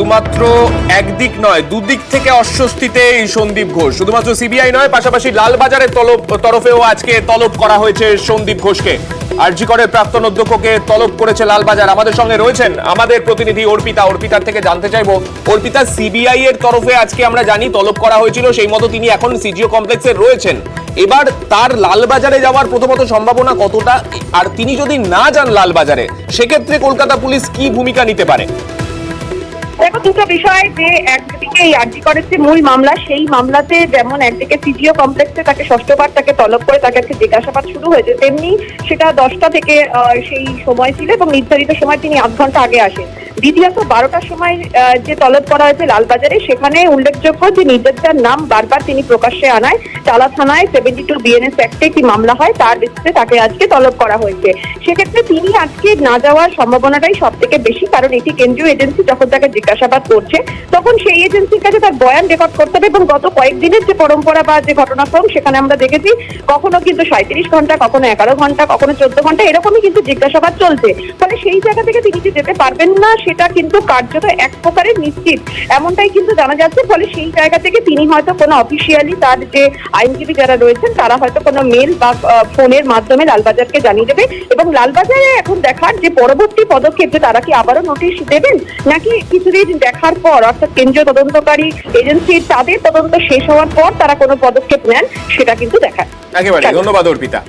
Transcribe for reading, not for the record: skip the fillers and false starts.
শুধুমাত্র একদিক নয়, দুদিক থেকে অস্বস্তিতে এই সন্দীপ ঘোষ। শুধুমাত্র সিবিআই নয়, পাশাপাশি লালবাজারের তরফেও আজকে তলব করা হয়েছে সন্দীপ ঘোষকে। আরজি করের প্রাক্তন অধ্যক্ষকে তলব করেছে লালবাজার। আমাদের সঙ্গে রয়েছেন আমাদের প্রতিনিধি অর্পিতা। অর্পিতার থেকে জানতে চাইবো, অর্পিতা, সিবিআই এর তরফে আজকে আমরা জানি তলব করা হয়েছিল, সেই মতো তিনি এখন সিজিও কমপ্লেক্সে রয়েছেন। এবার তার লালবাজারে যাওয়ার প্রথমত সম্ভাবনা কতটা, আর তিনি যদি না যান লালবাজারে, সেক্ষেত্রে কলকাতা পুলিশ কি ভূমিকা নিতে পারে? দেখো, দুটো বিষয়, যে একদিকে এই আরজি করের যে মূল মামলা, সেই মামলাতে যেমন একদিকে সিজিও কমপ্লেক্সে তাকে ষষ্ঠবার তাকে তলব করে তাকে আজকে জিজ্ঞাসাবাদ শুরু হয়েছে, তেমনি সেটা 10টা থেকে সেই সময় ছিল এবং নির্ধারিত সময় তিনি আধ ঘন্টা আগে আসেন। দ্বিতীয়ত 12টার সময় যে তলব করা হয়েছে লালবাজারে, সেখানে উল্লেখযোগ্য যে নির্দেশটার নাম বারবার তিনি প্রকাশ্যে আনায় টালা থানায় 72 বিএনএস অ্যাক্টে একটি মামলা হয়, তার ভিত্তিতে তাকে আজকে তলব করা হয়েছে। সেক্ষেত্রে তিনি আজকে না যাওয়ার সম্ভাবনাটাই সব থেকে বেশি, কারণ এটি কেন্দ্রীয় এজেন্সি যখন তাকে জিজ্ঞাসাবাদ করছে তখন সেই এজেন্সির কাছে তার বয়ান রেকর্ড করতে হবে, এবং গত কয়েকদিনের যে পরম্পরা বা যে ঘটনাক্রম, সেখানে আমরা দেখেছি কখনো কিন্তু 37 ঘন্টা, কখনো 11 ঘন্টা, কখনো 14 ঘন্টা এরকমই কিন্তু জিজ্ঞাসাবাদ চলছে। ফলে সেই জায়গা থেকে তিনি যে যেতে পারবেন না, সেটা কিন্তু কার্যত এক প্রকারের নিশ্চিত, এমনটাই কিন্তু জানা যাচ্ছে। ফলে সেই জায়গা থেকে তিনি হয়তো কোনো অফিসিয়ালি তার যে আইনজীবী যারা রয়েছেন তারা হয়তো কোনো মেল বা ফোনের মাধ্যমে লালবাজারকে জানিয়ে দেবে, এবং লালবাজারে এখন দেখার যে পরবর্তী পদক্ষেপ, যে তারা কি আবারও নোটিশ দেবেন নাকি কিছুদিন দেখার পর, অর্থাৎ কেন্দ্রীয় তদন্তকারী এজেন্সির তাদের তদন্ত শেষ হওয়ার পর তারা কোনো পদক্ষেপ নেন, সেটা কিন্তু দেখার। একেবারে ধন্যবাদ অর্পিতা।